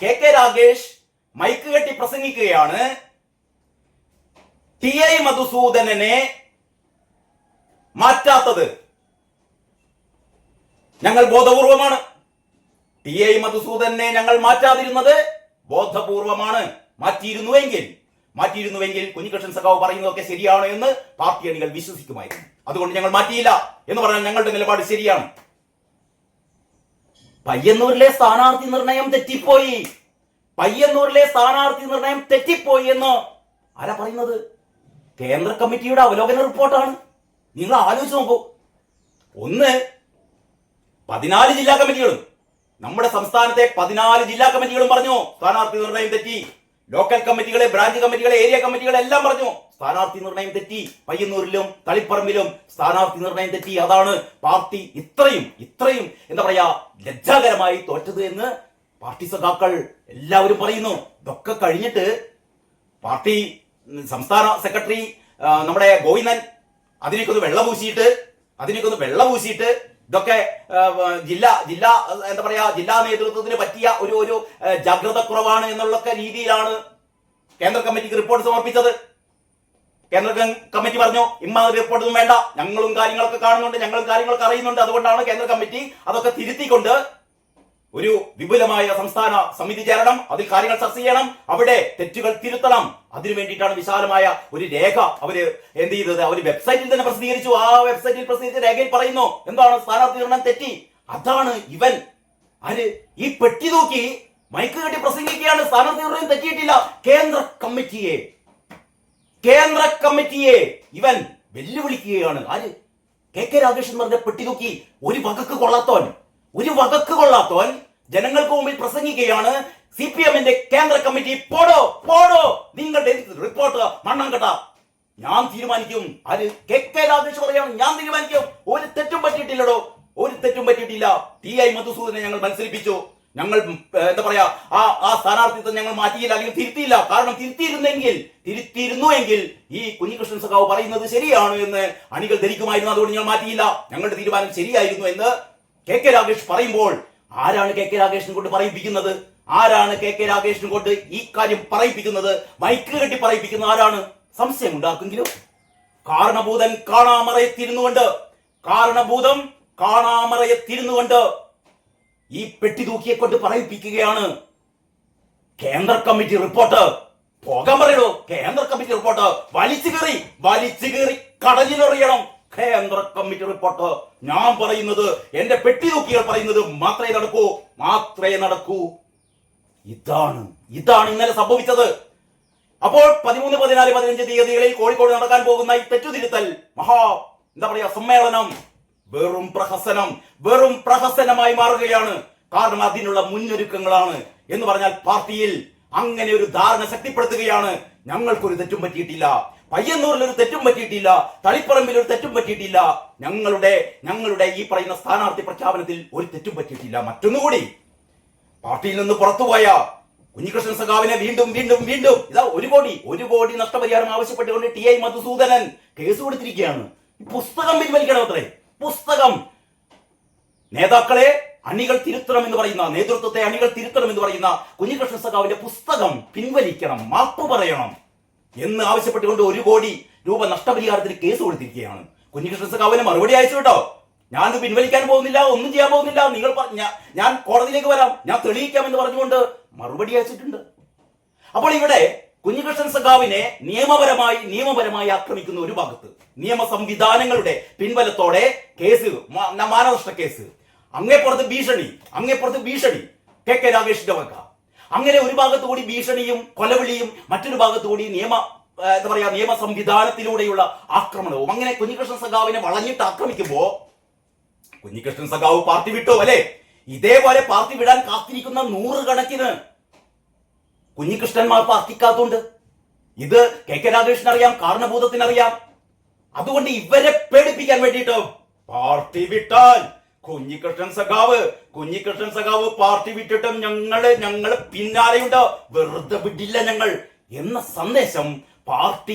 K Ragesh mic കെട്ടി പ്രസംഗിക്കുകയാണ്. ടി.ഐ. മധുസൂദനനെ മാറ്റാത്തത് ഞങ്ങൾ ബോധപൂർവമാണ്. ടി.ഐ. മധുസൂദനെ ഞങ്ങൾ മാറ്റാതിരുന്നത് ബോധപൂർവമാണ്. മാറ്റിയിരുന്നുവെങ്കിൽ കുഞ്ഞികൃഷ്ണൻ സഖാവ് പറയുന്നതൊക്കെ ശരിയാണ് എന്ന് പാർട്ടി അണികൾ വിശ്വസിക്കുമായിരുന്നു. അതുകൊണ്ട് ഞങ്ങൾ മാറ്റിയില്ല എന്ന് പറഞ്ഞാൽ ഞങ്ങളുടെ നിലപാട് ശരിയാണ്. പയ്യന്നൂരിലെ സ്ഥാനാർത്ഥി നിർണയം തെറ്റിപ്പോയി എന്ന് ആരാ പറയുന്നത്? കേന്ദ്ര കമ്മിറ്റിയുടെ അവലോകന റിപ്പോർട്ടാണ്. നിങ്ങൾ ആലോചിച്ച് നോക്കൂ. 14 ജില്ലാ കമ്മിറ്റികളും, നമ്മുടെ സംസ്ഥാനത്തെ 14 ജില്ലാ കമ്മിറ്റികളും പറഞ്ഞു സ്ഥാനാർത്ഥി നിർണയം തെറ്റി. ലോക്കൽ കമ്മിറ്റികളെ, ബ്രാഞ്ച് കമ്മിറ്റികളെ, ഏരിയ കമ്മിറ്റികളെ എല്ലാം പറഞ്ഞു സ്ഥാനാർത്ഥി നിർണയം തെറ്റി. പയ്യന്നൂരിലും തളിപ്പറമ്പിലും സ്ഥാനാർത്ഥി നിർണയം തെറ്റി. അതാണ് പാർട്ടി ഇത്രയും എന്താ പറയാ ലജ്ജാകരമായി തോറ്റത് എന്ന് പാർട്ടി സഖാക്കൾ എല്ലാവരും പറയുന്നു. ഇതൊക്കെ കഴിഞ്ഞിട്ട് പാർട്ടി സംസ്ഥാന സെക്രട്ടറി നമ്മുടെ ഗോവിന്ദൻ അതിനൊക്കെ ഒന്ന് വെള്ള പൂശിയിട്ട് ഇതൊക്കെ ജില്ലാ എന്താ പറയാ ജില്ലാ നേതൃത്വത്തിന് പറ്റിയ ഒരു ജാഗ്രത കുറവാണ് എന്നുള്ള രീതിയിലാണ് കേന്ദ്ര കമ്മിറ്റിക്ക് റിപ്പോർട്ട് സമർപ്പിച്ചത്. കേന്ദ്ര കമ്മിറ്റി പറഞ്ഞു ഇമ്മാതിരി റിപ്പോർട്ടൊന്നും വേണ്ട, ഞങ്ങളും കാര്യങ്ങളൊക്കെ കാണുന്നുണ്ട്, ഞങ്ങളും കാര്യങ്ങളൊക്കെ അറിയുന്നുണ്ട്. അതുകൊണ്ടാണ് കേന്ദ്ര കമ്മിറ്റി അതൊക്കെ തിരുത്തിക്കൊണ്ട് ഒരു വിപുലമായ സംസ്ഥാന സമിതി ചേരണം, അതിൽ കാര്യങ്ങൾ ചർച്ച ചെയ്യണം, അവിടെ തെറ്റുകൾ തിരുത്തണം. അതിനു വേണ്ടിയിട്ടാണ് വിശാലമായ ഒരു രേഖ അവര് എന്ത് ചെയ്തത്? അവര് വെബ്സൈറ്റിൽ തന്നെ പ്രസിദ്ധീകരിച്ചു. ആ വെബ്സൈറ്റിൽ പ്രസിദ്ധീകരിച്ച രേഖയിൽ പറയുന്നു എന്താണ്? സ്ഥാനാർത്ഥി നിർണയം തെറ്റി. അതാണ് ഇവൻ ഈ പെട്ടി തൂക്കി മൈക്ക് കെട്ടി പ്രസംഗിക്കുകയാണ്. സ്ഥാനാർത്ഥി നിർണയം തെറ്റിയിട്ടില്ല. കേന്ദ്ര കമ്മിറ്റിയെ ഇവൻ വെല്ലുവിളിക്കുകയാണ്. കെ രാഗേഷ് എന്ന് പറഞ്ഞ പെട്ടി തൂക്കി ഒരു വകക്ക് കൊള്ളാത്തവൻ ജനങ്ങൾക്ക് മുമ്പിൽ പ്രസംഗിക്കുകയാണ്. CPM-ന്റെ കേന്ദ്ര കമ്മിറ്റി പോടോ നിങ്ങളുടെ റിപ്പോർട്ട് മണ്ണം കെട്ട ഞാൻ തീരുമാനിക്കും. കെ രാഗേഷ് പറയാണ്, ഞാൻ തീരുമാനിക്കും. ഒരു തെറ്റും പറ്റിയിട്ടില്ല. ടി.ഐ. മധുസൂദനെ ഞങ്ങൾ മത്സരിപ്പിച്ചു. ഞങ്ങൾ എന്താ പറയാ ആ സ്ഥാനാർത്ഥിത്വം ഞങ്ങൾ മാറ്റിയില്ല, അല്ലെങ്കിൽ തിരുത്തിയില്ല. കാരണം തിരുത്തിയിരുന്നുവെങ്കിൽ ഈ കുഞ്ഞികൃഷ്ണൻ സഖാവ് പറയുന്നത് ശരിയാണ് എന്ന് അണികൾ ധരിക്കുമായിരുന്നു. അതുകൊണ്ട് ഞങ്ങൾ മാറ്റിയില്ല, ഞങ്ങളുടെ തീരുമാനം ശരിയായിരുന്നു എന്ന് കെ രാഗേഷ് പറയുമ്പോൾ ആരാണ് കെ രാഗേഷിനെ കൊണ്ട് പറയിപ്പിക്കുന്നത്? ഈ കാര്യം പറയിപ്പിക്കുന്നത്? മൈക്ക് കെട്ടി പറയിപ്പിക്കുന്ന ആരാണ്? സംശയം ഉണ്ടാക്കെങ്കിലും കാരണഭൂതൻ കാണാമറയത്തിരുന്നുകൊണ്ട് ഈ പെട്ടി തൂക്കിയെ കൊണ്ട് പറയിപ്പിക്കുകയാണ്. കേന്ദ്ര കമ്മിറ്റി റിപ്പോർട്ട് പോകാൻ പറയണോ? കേന്ദ്ര കമ്മിറ്റി റിപ്പോർട്ട് വലിച്ചു കയറി കടലിലെറിയണം. കേന്ദ്ര കമ്മിറ്റി റിപ്പോർട്ട് ഞാൻ പറയുന്നത്, എന്റെ പെട്ടി തൂക്കികൾ പറയുന്നത് മാത്രമേ നടക്കൂ. ഇതാണ് ഇന്നലെ സംഭവിച്ചത്. അപ്പോൾ 13, 14, 15 തീയതികളിൽ കോഴിക്കോട് നടക്കാൻ പോകുന്ന ഈ തെറ്റുതിരുത്തൽ എന്താ പറയാ സമ്മേളനം വെറും പ്രഹസനമായി മാറുകയാണ്. കാരണം അതിനുള്ള മുന്നൊരുക്കങ്ങളാണ് എന്ന് പറഞ്ഞാൽ പാർട്ടിയിൽ അങ്ങനെ ഒരു ധാരണ ശക്തിപ്പെടുത്തുകയാണ്. ഞങ്ങൾക്കൊരു തെറ്റും പറ്റിയിട്ടില്ല, പയ്യന്നൂരിൽ ഒരു തെറ്റും പറ്റിയിട്ടില്ല, തളിപ്പറമ്പിൽ ഒരു തെറ്റും പറ്റിയിട്ടില്ല, ഞങ്ങളുടെ ഈ പറയുന്ന സ്ഥാനാർത്ഥി പ്രഖ്യാപനത്തിൽ ഒരു തെറ്റും പറ്റിയിട്ടില്ല. മറ്റൊന്നുകൂടി, പാർട്ടിയിൽ നിന്ന് പുറത്തുപോയ കുഞ്ഞികൃഷ്ണൻ സഖാവിനെ വീണ്ടും ഇതാ ഒരു കോടി നഷ്ടപരിഹാരം ആവശ്യപ്പെട്ടുകൊണ്ട് ടി.ഐ. മധുസൂദനൻ കേസ് കൊടുത്തിരിക്കുകയാണ്. പുസ്തകം പിൻവലിക്കണം. പുസ്തകം നേതാക്കളെ അണികൾ തിരുത്തണം എന്ന് പറയുന്ന, നേതൃത്വത്തെ അണികൾ തിരുത്തണം എന്ന് പറയുന്ന കുഞ്ഞികൃഷ്ണൻ സഖാവിന്റെ പുസ്തകം പിൻവലിക്കണം, മാപ്പ് പറയണം എന്ന് ആവശ്യപ്പെട്ടുകൊണ്ട് 1 കോടി രൂപ നഷ്ടപരിഹാരത്തിന് കേസ് കൊടുത്തിരിക്കുകയാണ്. കുഞ്ഞികൃഷ്ണൻ സഖാവിന് മറുപടി അയച്ചു കേട്ടോ. ഞാനത് പിൻവലിക്കാൻ പോകുന്നില്ല, ഒന്നും ചെയ്യാൻ പോകുന്നില്ല, ഞാൻ കോടതിയിലേക്ക് വരാം, ഞാൻ തെളിയിക്കാം എന്ന് പറഞ്ഞുകൊണ്ട് മറുപടി അയച്ചിട്ടുണ്ട്. അപ്പോൾ ഇവിടെ കുഞ്ഞികൃഷ്ണൻ സഖാവിനെ നിയമപരമായി ആക്രമിക്കുന്ന ഒരു ഭാഗത്ത്, നിയമ സംവിധാനങ്ങളുടെ പിൻബലത്തോടെ കേസ്, മാനനഷ്ട കേസ്, അങ്ങേപ്പുറത്ത് ഭീഷണി കെ രാഗേഷിന്റെ വക. അങ്ങനെ ഒരു ഭാഗത്തു കൂടി ഭീഷണിയും കൊലവിളിയും, മറ്റൊരു ഭാഗത്തു കൂടി നിയമ സംവിധാനത്തിലൂടെയുള്ള ആക്രമണവും. അങ്ങനെ കുഞ്ഞികൃഷ്ണൻ സഖാവിനെ വളഞ്ഞിട്ട് ആക്രമിക്കുമ്പോ കുഞ്ഞികൃഷ്ണൻ സഖാവ് പാർട്ടി വിട്ടോ അല്ലെ? ഇതേപോലെ പാർട്ടി വിടാൻ കാത്തിരിക്കുന്ന 100 കണക്കിന് കുഞ്ഞികൃഷ്ണന്മാർ പാർട്ടിക്കകത്തുണ്ട്. ഇത് കെ രാഗേഷിനറിയാം, കാരണഭൂതത്തിനറിയാം. അതുകൊണ്ട് ഇവരെ പേടിപ്പിക്കാൻ വേണ്ടിയിട്ട് പാർട്ടി വിട്ടാൽ കുഞ്ഞികൃഷ്ണൻ സഖാവ് പാർട്ടി വിട്ടിട്ടും ഞങ്ങള് പിന്നാലെയുണ്ട്, വെറുതെ വിടില്ല ഞങ്ങൾ എന്ന സന്ദേശം പാർട്ടി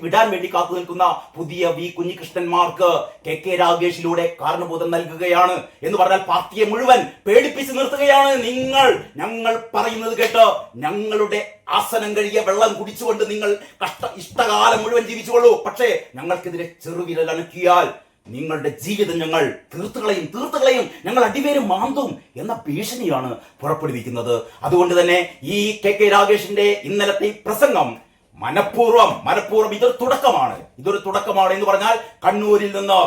വിടാൻ വേണ്ടി കാത്തു നിൽക്കുന്ന പുതിയ വി കുഞ്ഞികൃഷ്ണന്മാർക്ക് കെ രാഗേഷിലൂടെ കാരണബോധം നൽകുകയാണ്. എന്ന് പറഞ്ഞാൽ പാർട്ടിയെ മുഴുവൻ പേടിപ്പിച്ച് നിർത്തുകയാണ്. ഞങ്ങൾ പറയുന്നത് കേട്ട് ഞങ്ങളുടെ ആസനം കഴിയ വെള്ളം കുടിച്ചുകൊണ്ട് നിങ്ങൾ ഇഷ്ടകാലം മുഴുവൻ ജീവിച്ചുകൊള്ളൂ. പക്ഷേ ഞങ്ങൾക്കെതിരെ ചെറുവിരൽ അനക്കിയാൽ നിങ്ങളുടെ ജീവിതം ഞങ്ങൾ തീർത്തുകളയും, ഞങ്ങൾ അടിവേര് മാന്തും എന്ന ഭീഷണിയാണ് പുറപ്പെടുവിക്കുന്നത്. അതുകൊണ്ട് തന്നെ ഈ കെ രാഗേഷിന്റെ ഇന്നലത്തെ പ്രസംഗം മനഃപൂർവ്വം ഇതൊരു തുടക്കമാണ് എന്ന് പറഞ്ഞാൽ കണ്ണൂരിൽ നിന്ന്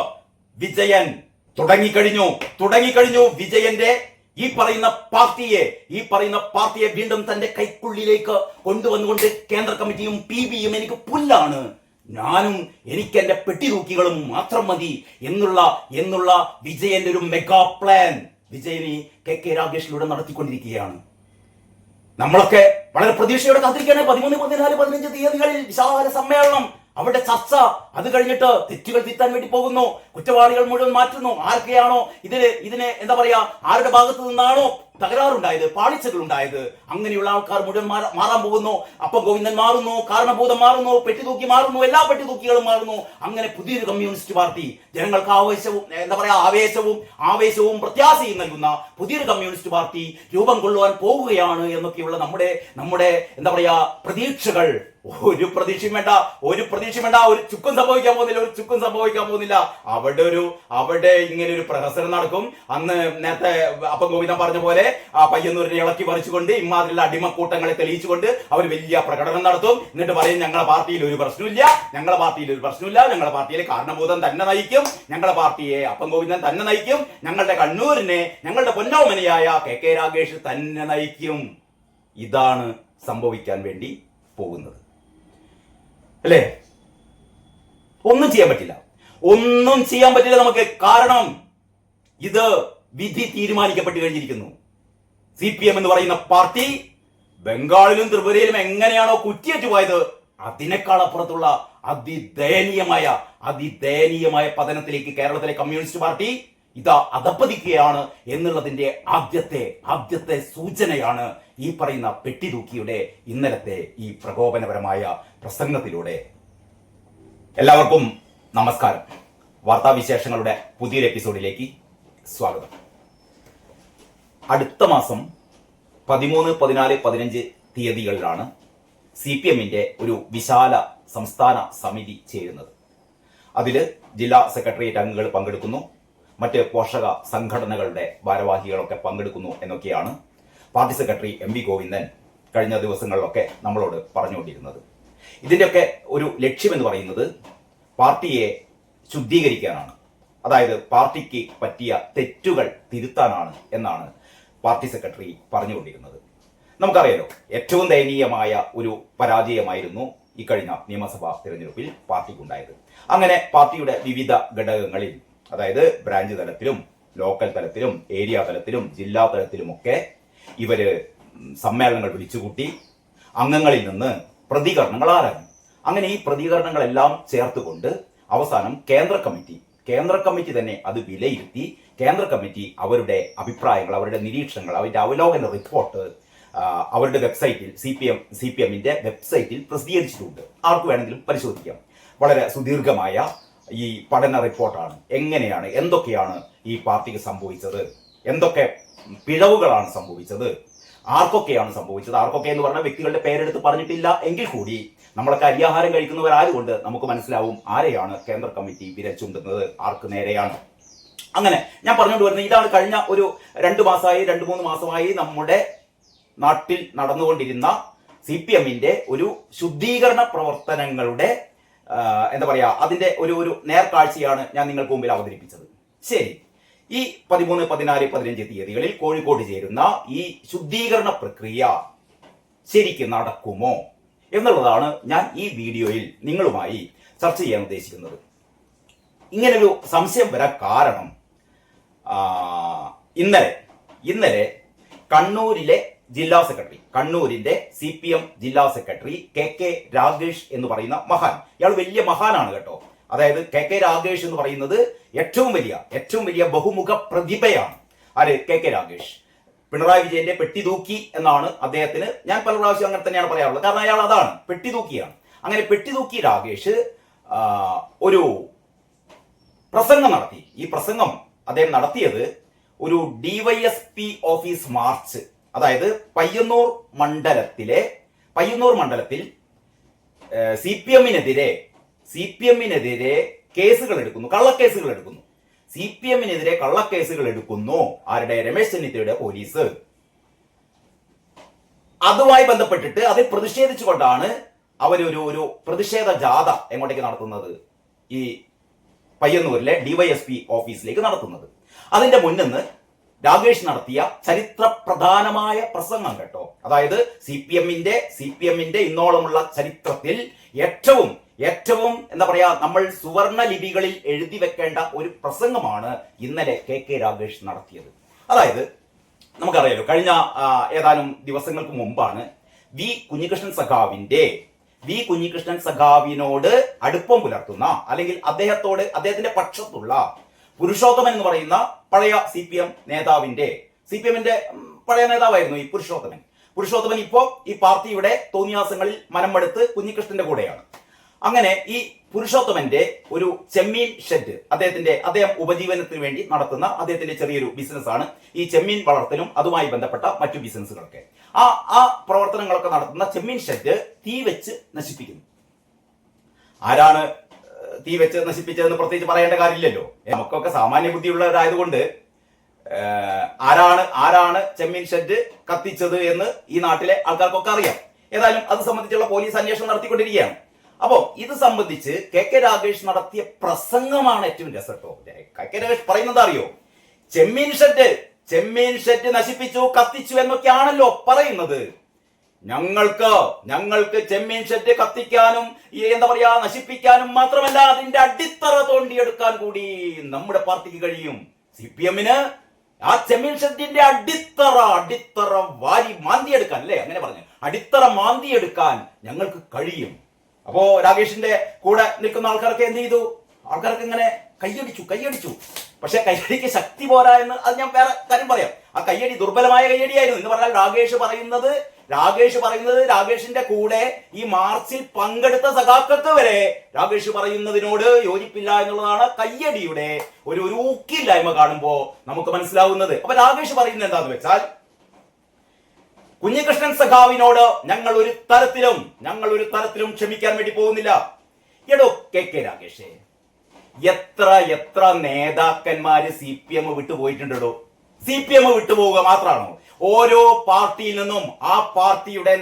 വിജയൻ തുടങ്ങിക്കഴിഞ്ഞു. വിജയന്റെ ഈ പറയുന്ന പാർട്ടിയെ വീണ്ടും തന്റെ കൈക്കുള്ളിലേക്ക് കൊണ്ടുവന്നുകൊണ്ട് കേന്ദ്ര കമ്മിറ്റിയും PBയും എനിക്ക് പുല്ലാണ്, എനിക്ക് എന്റെ പെട്ടി തൂക്കികളും മാത്രം മതി എന്നുള്ള വിജയന്റെ ഒരു മെഗാ പ്ലാൻ വിജയനി കെ രാഗേഷിലൂടെ നടത്തിക്കൊണ്ടിരിക്കുകയാണ്. നമ്മളൊക്കെ വളരെ പ്രതീക്ഷയോടെ കാത്തിരിക്കുകയാണ്. 13, 14, 15 തീയതികളിൽ വിശാല സമ്മേളനം, അവിടെ ചർച്ച. അത് കഴിഞ്ഞിട്ട് തെറ്റുകൾ തിരുത്താൻ വേണ്ടി പോകുന്നു, കുറ്റവാളികൾ മുഴുവൻ മാറ്റുന്നു. ആർക്കെയാണോ ഇതിനെ എന്താ പറയാ, ആരുടെ ഭാഗത്തു നിന്നാണോ തകരാറുണ്ടായത്, പാളിച്ചകൾ ഉണ്ടായത്, അങ്ങനെയുള്ള ആൾക്കാർ മുഴുവൻ മാറാൻ പോകുന്നു. അപ്പം ഗോവിന്ദൻ മാറുന്നു, കാരണഭൂതം മാറുന്നു, പെട്ടിതൂക്കി മാറുന്നു, എല്ലാ പെട്ടിതൂക്കികളും മാറുന്നു. അങ്ങനെ പുതിയൊരു കമ്മ്യൂണിസ്റ്റ് പാർട്ടി, ജനങ്ങൾക്ക് ആവേശവും പ്രത്യാശയും നൽകുന്ന പുതിയൊരു കമ്മ്യൂണിസ്റ്റ് പാർട്ടി രൂപം കൊള്ളുവാൻ പോവുകയാണ് എന്നൊക്കെയുള്ള നമ്മുടെ എന്താ പറയാ പ്രതീക്ഷകൾ. ഒരു പ്രതീക്ഷയും വേണ്ട, ഒരു ചുക്കും സംഭവിക്കാൻ പോകുന്നില്ല. അവിടെ ഇങ്ങനെ ഒരു പ്രഹസനം നടക്കും. അന്ന് നേരത്തെ അപ്പം ഗോവിന്ദൻ പറഞ്ഞ പോലെ പയ്യന്നൂരിനെ ഇളക്കി പറിച്ചുകൊണ്ട് ഇമാതിരിയുള്ള അടിമക്കൂട്ടങ്ങളെ തെളിയിച്ചുകൊണ്ട് അവർ വലിയ പ്രകടനം നടത്തും. എന്നിട്ട് പറയും ഞങ്ങളുടെ പാർട്ടിയിൽ ഒരു പ്രശ്നമില്ല, ഞങ്ങളുടെ പാർട്ടിയിലെ കാരണഭൂതം തന്നെ നയിക്കും, ഞങ്ങളുടെ പാർട്ടിയെ അപ്പം ഗോവിന്ദൻ തന്നെ നയിക്കും, ഞങ്ങളുടെ കണ്ണൂരിനെ ഞങ്ങളുടെ പൊന്നോമനയായ കെ രാഗേഷ് തന്നെ നയിക്കും. ഇതാണ് സംഭവിക്കാൻ വേണ്ടി പോകുന്നത്, അല്ലേ? ഒന്നും ചെയ്യാൻ പറ്റില്ല നമുക്ക്. കാരണം ഇത് വിധി തീരുമാനിക്കപ്പെട്ട് കഴിഞ്ഞിരിക്കുന്നു. CPM എന്ന് പറയുന്ന പാർട്ടി ബംഗാളിലും ത്രിപുരയിലും എങ്ങനെയാണോ കുറ്റിയേറ്റു പോയത്, അതിനേക്കാൾ അപ്പുറത്തുള്ള അതിദയനീയമായ പതനത്തിലേക്ക് കേരളത്തിലെ കമ്മ്യൂണിസ്റ്റ് പാർട്ടി ഇതാ അധപ്പതിക്കുകയാണ് എന്നുള്ളതിന്റെ ആദ്യത്തെ സൂചനയാണ് ഈ പറയുന്ന പെട്ടിതൂക്കിയുടെ ഇന്നലത്തെ ഈ പ്രകോപനപരമായ പ്രസംഗത്തിലൂടെ. എല്ലാവർക്കും നമസ്കാരം. വാർത്താവിശേഷങ്ങളുടെ പുതിയൊരു എപ്പിസോഡിലേക്ക് സ്വാഗതം. അടുത്ത മാസം 13, 14, 15 തീയതികളിലാണ് CPMന്റെ ഒരു വിശാല സംസ്ഥാന സമിതി ചേരുന്നത്. അതിൽ ജില്ലാ സെക്രട്ടേറിയറ്റ് അംഗങ്ങൾ പങ്കെടുക്കുന്നു, മറ്റ് പോഷക സംഘടനകളുടെ ഭാരവാഹികളൊക്കെ പങ്കെടുക്കുന്നു എന്നൊക്കെയാണ് പാർട്ടി സെക്രട്ടറി MV ഗോവിന്ദൻ കഴിഞ്ഞ ദിവസങ്ങളിലൊക്കെ നമ്മളോട് പറഞ്ഞുകൊണ്ടിരുന്നത്. ഇതിൻ്റെയൊക്കെ ഒരു ലക്ഷ്യമെന്ന് പറയുന്നത് പാർട്ടിയെ ശുദ്ധീകരിക്കാനാണ്, അതായത് പാർട്ടിക്ക് പറ്റിയ തെറ്റുകൾ തിരുത്താനാണ് എന്നാണ് പാർട്ടി സെക്രട്ടറി പറഞ്ഞുകൊണ്ടിരുന്നത്. നമുക്കറിയാലോ, ഏറ്റവും ദയനീയമായ ഒരു പരാജയമായിരുന്നു ഈ കഴിഞ്ഞ നിയമസഭാ തിരഞ്ഞെടുപ്പിൽ പാർട്ടിക്കുണ്ടായത്. അങ്ങനെ പാർട്ടിയുടെ വിവിധ ഘടകങ്ങളിൽ, അതായത് ബ്രാഞ്ച് തലത്തിലും ലോക്കൽ തലത്തിലും ഏരിയ തലത്തിലും ജില്ലാ തലത്തിലുമൊക്കെ ഇവര് സമ്മേളനങ്ങൾ വിളിച്ചുകൂട്ടി അംഗങ്ങളിൽ നിന്ന് പ്രതികരണങ്ങൾ ആരാഞ്ഞു. അങ്ങനെ ഈ പ്രതികരണങ്ങളെല്ലാം ചേർത്തുകൊണ്ട് അവസാനം കേന്ദ്ര കമ്മിറ്റി തന്നെ അത് വിലയിരുത്തി കേന്ദ്ര കമ്മിറ്റി അവരുടെ അഭിപ്രായങ്ങൾ, അവരുടെ നിരീക്ഷണങ്ങൾ, അവരുടെ അവലോകന റിപ്പോർട്ട് അവരുടെ വെബ്സൈറ്റിൽ CPMന്റെ വെബ്സൈറ്റിൽ പ്രസിദ്ധീകരിച്ചിട്ടുണ്ട്. ആർക്ക് വേണമെങ്കിലും പരിശോധിക്കാം. വളരെ സുദീർഘമായ ഈ പഠന റിപ്പോർട്ടാണ്. എന്തൊക്കെയാണ് ഈ പാർട്ടിക്ക് സംഭവിച്ചത്, എന്തൊക്കെ പിഴവുകളാണ് സംഭവിച്ചത്, ആർക്കൊക്കെയാണ് സംഭവിച്ചത്. ആർക്കൊക്കെ എന്ന് പറഞ്ഞാൽ വ്യക്തികളുടെ പേരെടുത്ത് പറഞ്ഞിട്ടില്ല എങ്കിൽ കൂടി നമ്മളൊക്കെ അരിയാഹാരം കഴിക്കുന്നവരായതുകൊണ്ട് നമുക്ക് മനസ്സിലാവും ആരെയാണ് കേന്ദ്ര കമ്മിറ്റി വിരൽ ചൂണ്ടുന്നത്, ആർക്ക് നേരെയാണ്. അങ്ങനെ ഞാൻ പറഞ്ഞുകൊണ്ട് വരുന്നത് ഇതാണ്. കഴിഞ്ഞ ഒരു 2-3 മാസമായി നമ്മുടെ നാട്ടിൽ നടന്നുകൊണ്ടിരുന്ന CPMന്റെ ഒരു ശുദ്ധീകരണ പ്രവർത്തനങ്ങളുടെ എന്താ പറയാ, അതിന്റെ ഒരു നേർക്കാഴ്ചയാണ് ഞാൻ നിങ്ങൾക്ക് മുമ്പിൽ അവതരിപ്പിച്ചത്. ശരി, ഈ 13, 14, 15 തീയതികളിൽ കോഴിക്കോട് ചേരുന്ന ഈ ശുദ്ധീകരണ പ്രക്രിയ ശരിക്കും നടക്കുമോ എന്നുള്ളതാണ് ഞാൻ ഈ വീഡിയോയിൽ നിങ്ങളുമായി ചർച്ച ചെയ്യാൻ ഉദ്ദേശിക്കുന്നത്. ഇങ്ങനൊരു സംശയം വരാൻ കാരണം ഇന്നലെ കണ്ണൂരിലെ ജില്ലാ സെക്രട്ടറി, കണ്ണൂരിന്റെ CPM ജില്ലാ സെക്രട്ടറി കെ രാഗേഷ് എന്ന് പറയുന്ന മഹാൻ, ഇയാൾ വലിയ മഹാനാണ് കേട്ടോ. അതായത് കെ രാഗേഷ് എന്ന് പറയുന്നത് ഏറ്റവും വലിയ ബഹുമുഖ പ്രതിഭയാണ്. ആര്? കെ രാഗേഷ്. പിണറായി വിജയന്റെ പെട്ടി തൂക്കി എന്നാണ് അദ്ദേഹത്തിന്, ഞാൻ പല പ്രാവശ്യം അങ്ങനെ തന്നെയാണ് പറയാറുള്ളത്. കാരണം അയാൾ അതാണ്, പെട്ടി തൂക്കിയാണ്. അങ്ങനെ പെട്ടി തൂക്കി രാഗേഷ് ഒരു പ്രസംഗം നടത്തി. ഈ പ്രസംഗം അദ്ദേഹം നടത്തിയത് ഒരു ഡിവൈഎസ്പി ഓഫീസ് മാർച്ച്, അതായത് പയ്യന്നൂർ മണ്ഡലത്തിൽ സി പി എമ്മിനെതിരെ കേസുകൾ എടുക്കുന്നു, കള്ളക്കേസുകൾ എടുക്കുന്നു. സി പി എമ്മിനെതിരെ കള്ളക്കേസുകൾ എടുക്കുന്നു. ആരുടെ? രമേശ് ചെന്നിത്തലയുടെ പോലീസ്. അതുമായി ബന്ധപ്പെട്ടിട്ട് അതിൽ പ്രതിഷേധിച്ചുകൊണ്ടാണ് അവരൊരു പ്രതിഷേധ ജാഥ എങ്ങോട്ടേക്ക് നടത്തുന്നത്? ഈ പയ്യന്നൂരിലെ ഡിവൈഎസ്പി ഓഫീസിലേക്ക് നടത്തുന്നത്. അതിന്റെ മുന്നിന്ന് രാഗേഷ് നടത്തിയ ചരിത്ര പ്രധാനമായ പ്രസംഗം കേട്ടോ. അതായത് സി പി എമ്മിന്റെ ഇന്നോളമുള്ള ചരിത്രത്തിൽ ഏറ്റവും എന്താ പറയാ, നമ്മൾ സുവർണ ലിപികളിൽ എഴുതി വെക്കേണ്ട ഒരു പ്രസംഗമാണ് ഇന്നലെ കെ രാഗേഷ് നടത്തിയത്. അതായത് നമുക്കറിയാലോ, കഴിഞ്ഞ ഏതാനും ദിവസങ്ങൾക്ക് മുമ്പാണ് വി കുഞ്ഞികൃഷ്ണൻ സഖാവിനോട് അടുപ്പം പുലർത്തുന്ന, അല്ലെങ്കിൽ അദ്ദേഹത്തിന്റെ പക്ഷത്തുള്ള പുരുഷോത്തമൻ എന്ന് പറയുന്ന പഴയ സി പി എമ്മിന്റെ പഴയ നേതാവായിരുന്നു ഈ പുരുഷോത്തമൻ ഇപ്പോ ഈ പാർട്ടിയുടെ തോന്നിയാസങ്ങളിൽ മനമെടുത്ത് കുഞ്ഞികൃഷ്ണന്റെ കൂടെയാണ്. അങ്ങനെ ഈ പുരുഷോത്തമന്റെ ഒരു ചെമ്മീൻ ഷെഡ്, അദ്ദേഹം ഉപജീവനത്തിന് വേണ്ടി നടത്തുന്ന അദ്ദേഹത്തിന്റെ ചെറിയൊരു ബിസിനസ്സാണ് ഈ ചെമ്മീൻ വളർത്തലും അതുമായി ബന്ധപ്പെട്ട മറ്റു ബിസിനസ്സുകളൊക്കെ. ആ പ്രവർത്തനങ്ങളൊക്കെ നടത്തുന്ന ചെമ്മീൻ ഷെഡ് തീ വെച്ച് നശിപ്പിക്കുന്നു. ആരാണ് തീ വെച്ച് നശിപ്പിച്ചതെന്ന് പ്രത്യേകിച്ച് പറയേണ്ട കാര്യമില്ലല്ലോ. നമുക്കൊക്കെ സാമാന്യ ബുദ്ധിയുള്ളവരായതുകൊണ്ട് ആരാണ് ചെമ്മീൻ ഷെഡ് കത്തിച്ചത് എന്ന് ഈ നാട്ടിലെ ആൾക്കാർക്കൊക്കെ അറിയാം. ഏതായാലും അത് സംബന്ധിച്ചുള്ള പോലീസ് അന്വേഷണം നടത്തിക്കൊണ്ടിരിക്കുകയാണ്. അപ്പോ ഇത് സംബന്ധിച്ച് കെ രാഗേഷ് നടത്തിയ പ്രസംഗമാണ് ഏറ്റവും രസട്ടോ. കെ രാഗേഷ് പറയുന്നത് അറിയോ? ചെമ്മീൻ ഷെഡ് നശിപ്പിച്ചു, കത്തിച്ചു എന്നൊക്കെയാണല്ലോ പറയുന്നത്. ഞങ്ങൾക്ക് ചെമ്മീൻ ഷെഡ് കത്തിക്കാനും എന്താ പറയാ നശിപ്പിക്കാനും മാത്രമല്ല, അതിന്റെ അടിത്തറ തോണ്ടിയെടുക്കാൻ കൂടി നമ്മുടെ പാർട്ടിക്ക് കഴിയും. സി പി എമ്മിന് ആ ചെമ്മീൻ ഷെഡിന്റെ അടിത്തറ വാരി മാന്തിയെടുക്കാൻ, അല്ലേ അങ്ങനെ പറഞ്ഞു, അടിത്തറ മാന്തിയെടുക്കാൻ ഞങ്ങൾക്ക് കഴിയും. അപ്പോ രാഗേഷിന്റെ കൂടെ നിൽക്കുന്ന ആൾക്കാരൊക്കെ എന്ത് ചെയ്തു? ആൾക്കാർക്ക് ഇങ്ങനെ കയ്യടിച്ചു. പക്ഷെ കയ്യടിക്ക് ശക്തി പോരാ എന്ന് അത് ഞാൻ വേറെ കാര്യം പറയാം. ആ കയ്യടി ദുർബലമായ കയ്യടിയായിരുന്നു എന്ന് പറഞ്ഞാൽ രാഗേഷ് പറയുന്നത് രാഗേഷിന്റെ കൂടെ ഈ മാർച്ചിൽ പങ്കെടുത്ത സഖാക്കൾക്ക് വരെ രാഗേഷ് പറയുന്നതിനോട് യോജിപ്പില്ല എന്നുള്ളതാണ് കയ്യടിയുടെ ഒരു ഊക്കില്ലായ്മ കാണുമ്പോ നമുക്ക് മനസ്സിലാവുന്നത്. അപ്പൊ രാഗേഷ് പറയുന്നത് എന്താന്ന് വെച്ചാൽ, കുഞ്ഞികൃഷ്ണൻ സഖാവിനോട് ഞങ്ങൾ ഒരു തരത്തിലും ക്ഷമിക്കാൻ വേണ്ടി പോകുന്നില്ല. എടോ കെ രാഗേഷേ, എത്ര നേതാക്കന്മാര് സി പി എം വിട്ടുപോയിട്ടുണ്ടോ? സി പി എം വിട്ടുപോവുക മാത്രമാണോ? ഓരോ പാർട്ടിയിൽ നിന്നും ആ പാർട്ടിയുടെ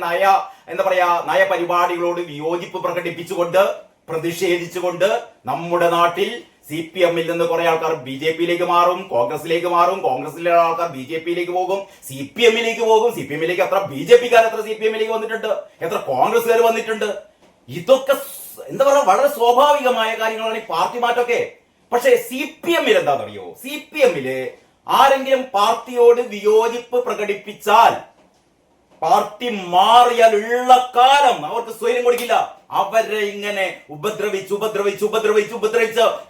നയപരിപാടികളോട് വിയോജിപ്പ് പ്രകടിപ്പിച്ചുകൊണ്ട്, പ്രതിഷേധിച്ചുകൊണ്ട് നമ്മുടെ നാട്ടിൽ സി പി എമ്മിൽ നിന്ന് കുറെ ആൾക്കാർ ബി ജെ പിയിലേക്ക് മാറും, കോൺഗ്രസിലേക്ക് മാറും, കോൺഗ്രസിലെ ആൾക്കാർ ബി ജെ പിയിലേക്ക് പോകും, സി പി എമ്മിലേക്ക് പോകും. സി പി എമ്മിലേക്ക് എത്ര ബി ജെ പിക്കാർ എത്ര സി പി എമ്മിലേക്ക് വന്നിട്ടുണ്ട്, എത്ര കോൺഗ്രസ്സുകാർ വന്നിട്ടുണ്ട്. ഇതൊക്കെ എന്താ പറയുക, വളരെ സ്വാഭാവികമായ കാര്യങ്ങളാണ് ഈ പാർട്ടി മാറ്റമൊക്കെ. പക്ഷേ സി പി എമ്മിൽ എന്താണെന്നറിയോ? സി പി എമ്മില് ആരെങ്കിലും പാർട്ടിയോട് വിയോജിപ്പ് പ്രകടിപ്പിച്ചാൽ, പാർട്ടി മാറിയാൽ ഉള്ള കാലം അവർക്ക് സ്വൈര്യം കൊടുക്കില്ല. അവരെ ഇങ്ങനെ ഉപദ്രവിച്ച്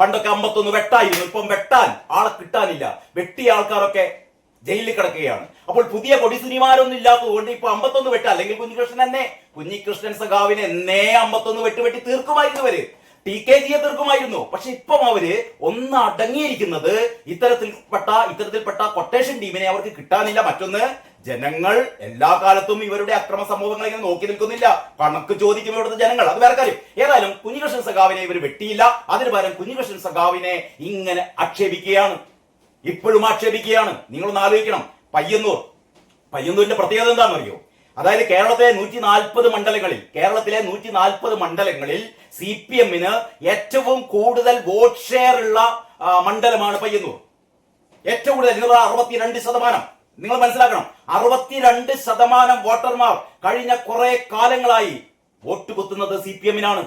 പണ്ടൊക്കെ 51 വെട്ടായിരുന്നു, ഇപ്പം വെട്ടാൻ ആളെ കിട്ടാനില്ല. വെട്ടിയ ആൾക്കാരൊക്കെ ജയിലിൽ കിടക്കുകയാണ്. അപ്പോൾ പുതിയ കൊടിസുനിമാരൊന്നും ഇല്ലാത്തതുകൊണ്ട് ഇപ്പൊ 51 വെട്ട, അല്ലെങ്കിൽ കുഞ്ഞികൃഷ്ണൻ സഖാവിനെ 51 വെട്ടി തീർക്കുമായിരുന്നവര്, TKGയെ തീർക്കുമായിരുന്നു. പക്ഷെ ഇപ്പം അവര് ഒന്ന് അടങ്ങിയിരിക്കുന്നത് ഇത്തരത്തിൽപ്പെട്ട കൊട്ടേഷൻ ടീമിനെ അവർക്ക് കിട്ടാനില്ല. മറ്റൊന്ന്, ജനങ്ങൾ എല്ലാ കാലത്തും ഇവരുടെ അക്രമ സംഭവങ്ങൾ ഇങ്ങനെ നോക്കി നിൽക്കുന്നില്ല, കണക്ക് ചോദിക്കും ഇവിടുത്തെ ജനങ്ങൾ. അത് വേറെ കാര്യം. ഏതായാലും കുഞ്ഞികൃഷ്ണൻ സഖാവിനെ ഇവർ വെട്ടിയില്ല. അതിന് പകരം കുഞ്ഞികൃഷ്ണൻ സഖാവിനെ ഇങ്ങനെ ആക്ഷേപിക്കുകയാണ്, ഇപ്പോഴും ആക്ഷേപിക്കുകയാണ്. നിങ്ങളൊന്ന് ആലോചിക്കണം, പയ്യന്നൂരിന്റെ പ്രത്യേകത എന്താണെന്ന് അറിയോ? അതായത് കേരളത്തിലെ 140 മണ്ഡലങ്ങളിൽ സി പി എമ്മിന് ഏറ്റവും കൂടുതൽ വോട്ട് ഷെയർ ഉള്ള മണ്ഡലമാണ് പയ്യന്നൂർ. ഏറ്റവും കൂടുതൽ 62%. നിങ്ങൾ മനസ്സിലാക്കണം, 62% വോട്ടർമാർ കഴിഞ്ഞ കുറെ കാലങ്ങളായി വോട്ട് കുത്തുന്നത് സി പി എമ്മിനാണ്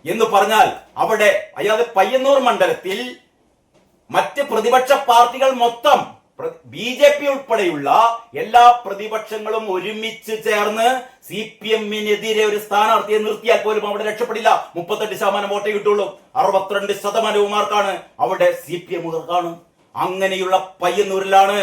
എന്ന് പറഞ്ഞാൽ, അവിടെ അതായത് പയ്യന്നൂർ മണ്ഡലത്തിൽ മറ്റ് പ്രതിപക്ഷ പാർട്ടികൾ മൊത്തം, ബി ജെ പി ഉൾപ്പെടെയുള്ള എല്ലാ പ്രതിപക്ഷങ്ങളും ഒരുമിച്ച് ചേർന്ന് സി പി എമ്മിനെതിരെ ഒരു സ്ഥാനാർത്ഥിയെ നിർത്തിയാൽ പോലും അവിടെ രക്ഷപ്പെടില്ല. 38% വോട്ടേ കിട്ടുള്ളൂ. 62% അവിടെ സി പി എമ്മുകാർക്കാണ്. അങ്ങനെയുള്ള പയ്യന്നൂരിലാണ്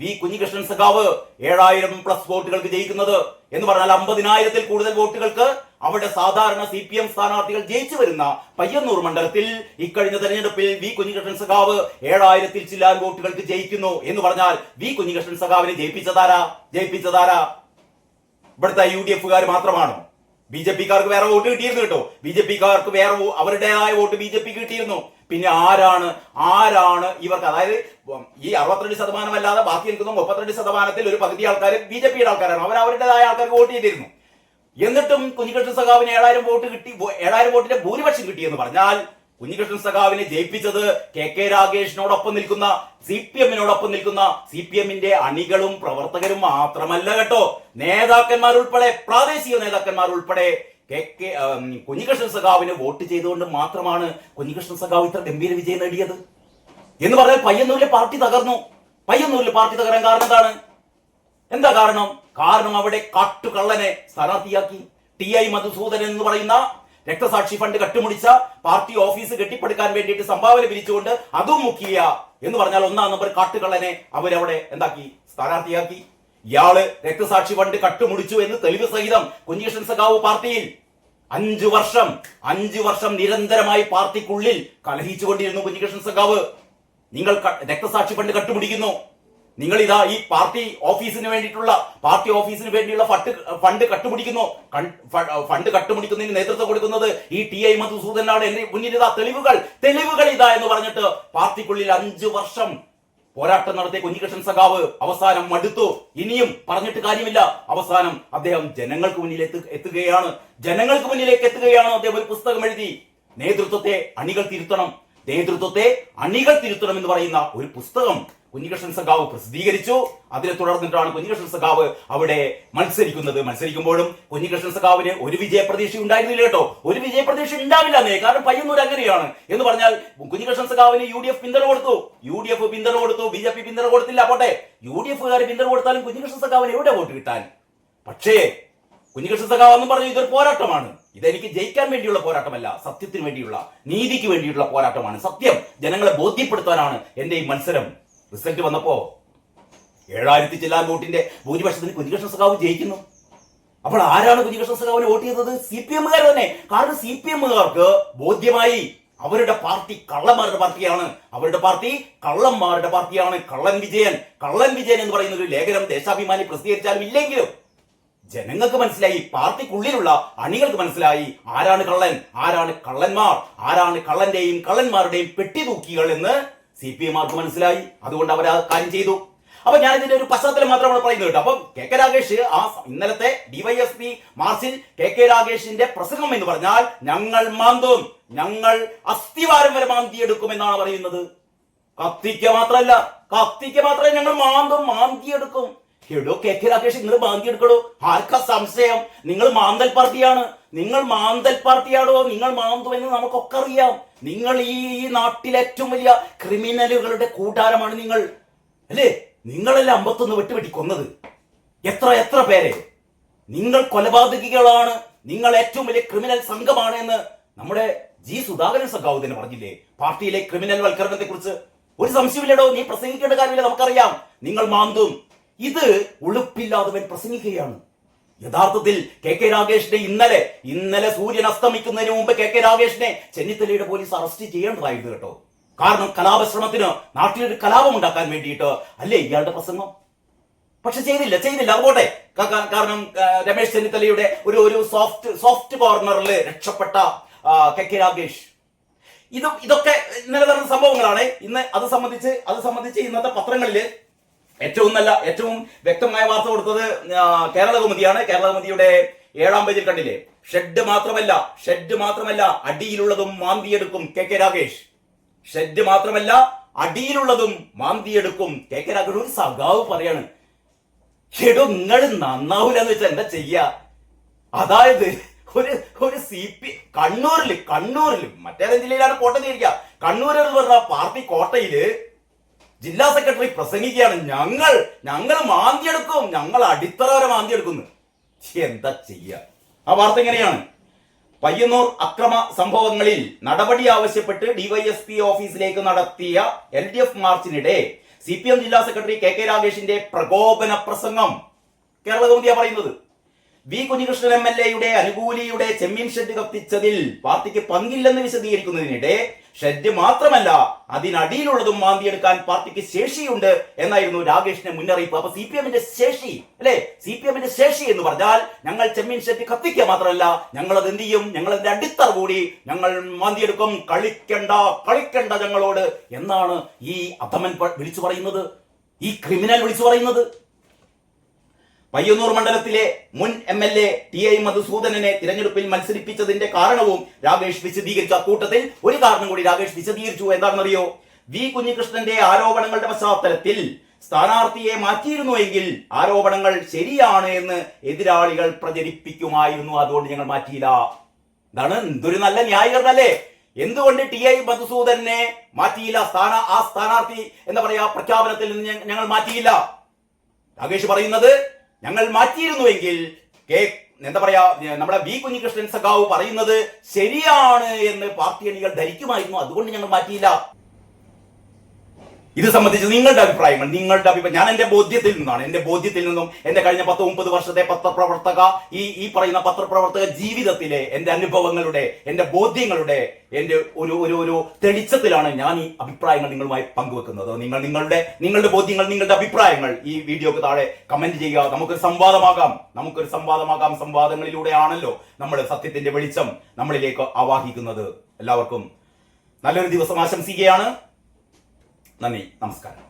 വി കുഞ്ഞികൃഷ്ണൻ സഖാവ് 7000+ വോട്ടുകൾക്ക് ജയിക്കുന്നത് എന്ന് പറഞ്ഞാൽ 50,000-ൽ കൂടുതൽ വോട്ടുകൾക്ക് അവിടെ സാധാരണ CPM സ്ഥാനാർത്ഥികൾ ജയിച്ചു വരുന്ന പയ്യന്നൂർ മണ്ഡലത്തിൽ ഇക്കഴിഞ്ഞ തെരഞ്ഞെടുപ്പിൽ വി കുഞ്ഞികൃഷ്ണൻ സഖാവ് 7000-ൽ ചില്ലാൻ വോട്ടുകൾക്ക് ജയിക്കുന്നു എന്ന് പറഞ്ഞാൽ വി കുഞ്ഞികൃഷ്ണൻ സഖാവിനെ ജയിപ്പിച്ചതാരാ ഇവിടുത്തെ UDF-കാർ മാത്രമാണോ? BJP-കാർക്ക് വേറെ വോട്ട് കിട്ടിയിരുന്നു കേട്ടോ. BJP-കാർക്ക് വേറെ അവരുടേതായ വോട്ട് BJP കിട്ടിയിരുന്നു. പിന്നെ ആരാണ് ഇവർക്ക്, അതായത് ഈ 62% അല്ലാതെ ബാക്കി നിൽക്കുന്ന 32%-ൽ ഒരു പകുതി ആൾക്കാർ BJP-യുടെ ആൾക്കാരാണ്. അവരുടേതായ ആൾക്കാർക്ക് വോട്ട് ചെയ്തിരുന്നു. എന്നിട്ടും കുഞ്ഞികൃഷ്ണൻ സഖാവിന് 7000 വോട്ട് കിട്ടി, 7000 വോട്ടിന്റെ ഭൂരിപക്ഷം കിട്ടിയെന്ന് പറഞ്ഞാൽ കുഞ്ഞികൃഷ്ണൻ സഖാവിനെ ജയിപ്പിച്ചത് KK രാഗേഷിനോടൊപ്പം നിൽക്കുന്ന CPM-നോടൊപ്പം നിൽക്കുന്ന CPM-ന്റെ അണികളും പ്രവർത്തകരും മാത്രമല്ല കേട്ടോ, നേതാക്കന്മാരുൾപ്പെടെ, പ്രാദേശിക നേതാക്കന്മാരുൾപ്പെടെ കുഞ്ഞികൃഷ്ണൻ സഖാവിന് വോട്ട് ചെയ്തുകൊണ്ട് മാത്രമാണ് കുഞ്ഞികൃഷ്ണൻ സഖാവ് ഇത്ര ഗംഭീര വിജയം നേടിയത്. എന്ന് പറഞ്ഞാൽ പയ്യന്നൂരിലെ പാർട്ടി തകർന്നു. പയ്യന്നൂരിലെ പാർട്ടി തകരാൻ കാരണം എന്താ കാരണം അവിടെ കാട്ടുകള്ളനെ സ്ഥാനാർത്ഥിയാക്കി. TI മധുസൂദനൻ എന്ന് പറയുന്ന രക്തസാക്ഷി ഫണ്ട് കട്ടുമുടിച്ച പാർട്ടി ഓഫീസ് കെട്ടിപ്പടുക്കാൻ വേണ്ടിയിട്ട് സംഭാവന പിരിച്ചുകൊണ്ട് അതും മുക്കിയ എന്ന് പറഞ്ഞാൽ 1-ാം നമ്പർ കാട്ടുകള്ളനെ അവരവിടെ എന്താക്കി, സ്ഥാനാർത്ഥിയാക്കി. ഇയാള് രക്തസാക്ഷി ഫണ്ട് കട്ടുമുടിച്ചു എന്ന് തെളിവ് സഹിതം കുഞ്ഞികൃഷ്ണൻ സഖാവ് പാർട്ടിയിൽ 5 വർഷം നിരന്തരമായി പാർട്ടിക്കുള്ളിൽ കലഹിച്ചുകൊണ്ടിരുന്നു കുഞ്ഞികൃഷ്ണൻ സഖാവ്. നിങ്ങൾ രക്തസാക്ഷി ഫണ്ട് കട്ടുപിടിക്കുന്നു, നിങ്ങൾ ഇതാ ഈ പാർട്ടി ഓഫീസിന് വേണ്ടിയുള്ള ഫണ്ട് കട്ടുപിടിക്കുന്നു. ഫണ്ട് കട്ടുപിടിക്കുന്നതിന് നേതൃത്വം കൊടുക്കുന്നത് ഈ TI മധുസൂദനാണ്. എന്റെ മുന്നിൽ ഇതാ തെളിവുകൾ ഇതാ എന്ന് പറഞ്ഞിട്ട് പാർട്ടിക്കുള്ളിൽ 5 വർഷം പോരാട്ടം നടത്തിയ കുഞ്ഞികൃഷ്ണൻ സഖാവ് അവസാനം മടുത്തു. ഇനിയും പറഞ്ഞിട്ട് കാര്യമില്ല. അവസാനം അദ്ദേഹം ജനങ്ങൾക്ക് മുന്നിലേക്ക് എത്തുകയാണ്. അദ്ദേഹം ഒരു പുസ്തകം എഴുതി, നേതൃത്വത്തെ അണികൾ തിരുത്തണം എന്ന് പറയുന്ന ഒരു പുസ്തകം കുഞ്ഞികൃഷ്ണൻ സഖാവ് പ്രസിദ്ധീകരിച്ചു. അതിനെ തുടർന്നിട്ടാണ് കുഞ്ഞികൃഷ്ണൻ സഖാവ് അവിടെ മത്സരിക്കുമ്പോഴും കുഞ്ഞികൃഷ്ണൻ സഖാവിന് ഒരു വിജയപ്രതീക്ഷ ഉണ്ടായിരുന്നില്ല കേട്ടോ. ഒരു വിജയപ്രതീക്ഷ ഉണ്ടാവില്ലെന്നേ. കാരണം പയ്യന്നൂർ അങ്ങനെയാണ്. എന്ന് പറഞ്ഞാൽ കുഞ്ഞികൃഷ്ണൻ സഖാവിന് UDF പിന്തുണ കൊടുത്തു, BJP പിന്തുണ കൊടുത്തില്ല. പോട്ടെ, UDF-കാർ പിന്തുണ കൊടുത്താലും കുഞ്ഞികൃഷ്ണൻ സഖാവിന് എവിടെ വോട്ട് കിട്ടാൻ? പക്ഷേ കുഞ്ഞികൃഷ്ണൻ സഖാവ് എന്നും പറഞ്ഞു ഇതൊരു പോരാട്ടമാണ്, ഇതെനിക്ക് ജയിക്കാൻ വേണ്ടിയുള്ള പോരാട്ടമല്ല, സത്യത്തിന് വേണ്ടിയുള്ള, നീതിക്ക് വേണ്ടിയിട്ടുള്ള പോരാട്ടമാണ്, സത്യം ജനങ്ങളെ ബോധ്യപ്പെടുത്താനാണ് എന്റെ ഈ മത്സരം. റിസൾട്ട് വന്നപ്പോ 7000 ചില്ലാൻ വോട്ടിന്റെ ഭൂരിപക്ഷത്തിന് കുഞ്ഞികൃഷ്ണൻ സഖാവ് ജയിക്കുന്നു. അപ്പോൾ ആരാണ് കുഞ്ഞികൃഷ്ണൻ സഖാവിനെ വോട്ട് ചെയ്തത്? CPM-കാർ തന്നെ. കാരണം CPM-കാർക്ക് ബോധ്യമായി അവരുടെ പാർട്ടി കള്ളന്മാരുടെ പാർട്ടിയാണ്. കള്ളൻ വിജയൻ എന്ന് പറയുന്ന ഒരു ലേഖനം ദേശാഭിമാനി പ്രസിദ്ധീകരിച്ചാലും ഇല്ലെങ്കിലും ജനങ്ങൾക്ക് മനസ്സിലായി, പാർട്ടിക്കുള്ളിലുള്ള അണികൾക്ക് മനസ്സിലായി ആരാണ് കള്ളൻ, ആരാണ് കള്ളന്മാർ, ആരാണ് കള്ളന്റെയും കള്ളന്മാരുടെയും പെട്ടിതൂക്കികൾ എന്ന് CPM-മാർക്ക് മനസ്സിലായി. അതുകൊണ്ട് അവർ ആ കാര്യം ചെയ്തു. അപ്പൊ ഞാൻ ഇതിന്റെ ഒരു പശ്ചാത്തലം മാത്രമാണ് പറയുന്നത് കേട്ടോ. അപ്പൊ KK രാഗേഷ് ഇന്നലത്തെ DYSP മാർച്ചിൽ KK രാഗേഷിന്റെ പ്രസംഗം എന്ന് പറഞ്ഞാൽ ഞങ്ങൾ അസ്ഥിവാരം വരെ മാന്തിയെടുക്കും എന്നാണ് പറയുന്നത്. കത്തിക്ക മാത്രമല്ല ഞങ്ങൾ മാന്തിയെടുക്കും. എടോ KK രാഗേഷ്, നിങ്ങൾ മാന്തിയെടുക്കടോ. ആർക്കാ സംശയം? നിങ്ങൾ മാന്തൽ പാർട്ടിയാണോ? നിങ്ങൾ മാന്തുമെന്ന് നമുക്കൊക്കെ അറിയാം. നിങ്ങൾ ഈ നാട്ടിലെ ഏറ്റവും വലിയ ക്രിമിനലുകളുടെ കൂട്ടാരമാണ് നിങ്ങൾ, അല്ലേ? നിങ്ങളല്ലേ 51 വെട്ടുവെട്ടി കൊന്നത്? എത്ര പേരെ? നിങ്ങൾ കൊലപാതകികളാണ്, നിങ്ങൾ ഏറ്റവും വലിയ ക്രിമിനൽ സംഘമാണ് എന്ന് നമ്മുടെ സുധാകരൻ സഖാവ് തന്നെ പറഞ്ഞില്ലേ പാർട്ടിയിലെ ക്രിമിനൽ വൽക്കരണത്തെ കുറിച്ച്? ഒരു സംശയമില്ലടോ, നീ പ്രസംഗിക്കേണ്ട കാര്യമില്ല, നമുക്കറിയാം നിങ്ങൾ മാന്തും. ഇത് ഉളുപ്പില്ലാത്തവൻ പ്രസംഗിക്കുകയാണ്. യഥാർത്ഥത്തിൽ KK രാഗേഷിനെ ഇന്നലെ സൂര്യൻ അസ്തമിക്കുന്നതിന് മുമ്പ് KK രാഗേഷിനെ ചെന്നിത്തലയുടെ പോലീസ് അറസ്റ്റ് ചെയ്യേണ്ടതായിരുന്നു കേട്ടോ. കാരണം കലാപശ്രമത്തിന്, നാട്ടിലൊരു കലാപം ഉണ്ടാക്കാൻ വേണ്ടിയിട്ട് അല്ലേ ഇയാളുടെ പ്രസംഗം. പക്ഷെ ചെയ്തില്ല. അതുപോട്ടെ. കാരണം രമേശ് ചെന്നിത്തലയുടെ ഒരു സോഫ്റ്റ് കോർണറിൽ രക്ഷപ്പെട്ട KK രാഗേഷ്. ഇതൊക്കെ ഇന്നലെ നടന്ന സംഭവങ്ങളാണ്. ഇന്ന് അത് സംബന്ധിച്ച് ഇന്നത്തെ പത്രങ്ങളിൽ ഏറ്റവും വ്യക്തമായ വാർത്ത കൊടുത്തത് കേരളകൗമുദിയാണ്. കേരളകൗമുദിയുടെ 7-ാം പേജിൽ കണ്ടില്ലേ, ഷെഡ് മാത്രമല്ല അടിയിലുള്ളതും മാന്തിയെടുക്കും KK രാഗേഷ്. അടിയിലുള്ളതും മാന്തിയെടുക്കും KK രാഗേഷ്. ഒരു സഖാവ് പറയാണ്, ഷെഡോ നിങ്ങൾ നന്നാവൂലെന്ന് വെച്ചാൽ എന്താ ചെയ്യാ? അതായത് ഒരു കണ്ണൂരിൽ മറ്റേതെങ്കിലും ജില്ലയിലാണ് കോട്ടയം തിരിക്കുക. കണ്ണൂർ എന്ന് പറഞ്ഞ പാർട്ടി കോട്ടയില് ജില്ലാ സെക്രട്ടറി പ്രസംഗിക്കുകയാണ്, ഞങ്ങൾ മാന്തിയെടുക്കും, ഞങ്ങൾ അടിത്തറ വരെ മാന്തിയെടുക്കുന്നു. എന്താ ചെയ്യുക? ആ വാർത്ത എങ്ങനെയാണ്? പയ്യന്നൂർ അക്രമ സംഭവങ്ങളിൽ നടപടി ആവശ്യപ്പെട്ട് DYSP ഓഫീസിലേക്ക് നടത്തിയ LDF മാർച്ചിനിടെ CPM ജില്ലാ സെക്രട്ടറി KK രാഗേഷിന്റെ പ്രകോപന പ്രസംഗം കേരള കൗമുദിയാ പറയുന്നത്. വി കുഞ്ഞികൃഷ്ണൻ MLA അനുകൂലിയുടെ ചെമ്മീൻ ഷെഡ് കത്തിച്ചതിൽ പാർട്ടിക്ക് പങ്കില്ലെന്ന് വിശദീകരിക്കുന്നതിനിടെ ഷെഡ് മാത്രമല്ല അതിനടിയിലുള്ളതും മാന്തിയെടുക്കാൻ പാർട്ടിക്ക് ശേഷിയുണ്ട് എന്നായിരുന്നു രാഗേഷിന്റെ മുന്നറിയിപ്പ്. അപ്പൊ CPMന്റെ ശേഷി അല്ലെ, CPMന്റെ ശേഷി എന്ന് പറഞ്ഞാൽ ഞങ്ങൾ ചെമ്മീൻ ഷെഡ് കത്തിക്കുക മാത്രമല്ല, ഞങ്ങൾ അത് എന്ത് ചെയ്യും, ഞങ്ങൾ അതിന്റെ അടിത്തറ കൂടി ഞങ്ങൾ മാന്തിയെടുക്കും, കളിക്കണ്ട ഞങ്ങളോട് എന്നാണ് ഈ അധമൻ വിളിച്ചു പറയുന്നത്, ഈ ക്രിമിനൽ വിളിച്ചു പറയുന്നത്. പയ്യന്നൂർ മണ്ഡലത്തിലെ മുൻ MLA TI മധുസൂദനനെ തിരഞ്ഞെടുപ്പിൽ മത്സരിപ്പിച്ചതിന്റെ കാരണവും രാഗേഷ് വിശദീകരിച്ച കൂട്ടത്തിൽ ഒരു കാരണം കൂടി രാഗേഷ് വിശദീകരിച്ചു. എന്താണെന്നറിയോ? വി കുഞ്ഞികൃഷ്ണന്റെ ആരോപണങ്ങളുടെ പശ്ചാത്തലത്തിൽ സ്ഥാനാർത്ഥിയെ മാറ്റിയിരുന്നുവെങ്കിൽ ആരോപണങ്ങൾ ശരിയാണ് എന്ന് എതിരാളികൾ പ്രചരിപ്പിക്കുമായിരുന്നു, അതുകൊണ്ട് ഞങ്ങൾ മാറ്റിയില്ല. ഇതാണ് എന്തൊരു നല്ല ന്യായീകരണം അല്ലേ? എന്തുകൊണ്ട് TI മധുസൂദനെ മാറ്റിയില്ല? ആ സ്ഥാനാർത്ഥി എന്താ പറയാ പ്രഖ്യാപനത്തിൽ നിന്ന് ഞങ്ങൾ മാറ്റിയില്ല. രാഗേഷ് പറയുന്നത് ഞങ്ങൾ മാറ്റിയിരുന്നുവെങ്കിൽ എന്താ പറയാ നമ്മുടെ വി കുഞ്ഞികൃഷ്ണൻ സഖാവ് പറയുന്നത് ശരിയാണ് എന്ന് പാർട്ടി അണികൾ ധരിക്കുമായിരുന്നു, അതുകൊണ്ട് ഞങ്ങൾ മാറ്റിയില്ല. ഇത് സംബന്ധിച്ച് നിങ്ങളുടെ അഭിപ്രായങ്ങൾ ഞാൻ എന്റെ ബോധ്യത്തിൽ നിന്നും എന്റെ കഴിഞ്ഞ 10-30 വർഷത്തെ പത്രപ്രവർത്തക ഈ പറയുന്ന പത്രപ്രവർത്തക ജീവിതത്തിലെ എന്റെ അനുഭവങ്ങളുടെ, എന്റെ ബോധ്യങ്ങളുടെ, എന്റെ ഒരു തെളിച്ചത്തിലാണ് ഞാൻ ഈ അഭിപ്രായങ്ങൾ നിങ്ങളുമായി പങ്കുവെക്കുന്നത്. നിങ്ങളുടെ ബോധ്യങ്ങൾ, നിങ്ങളുടെ അഭിപ്രായങ്ങൾ ഈ വീഡിയോക്ക് താഴെ കമന്റ് ചെയ്യുക. നമുക്കൊരു സംവാദമാകാം. സംവാദങ്ങളിലൂടെയാണല്ലോ നമ്മൾ സത്യത്തിന്റെ വെളിച്ചം നമ്മളിലേക്ക് ആവാഹിക്കുന്നത്. എല്ലാവർക്കും നല്ലൊരു ദിവസം ആശംസിക്കുകയാണ്. നന്ദി, നമസ്കാരം.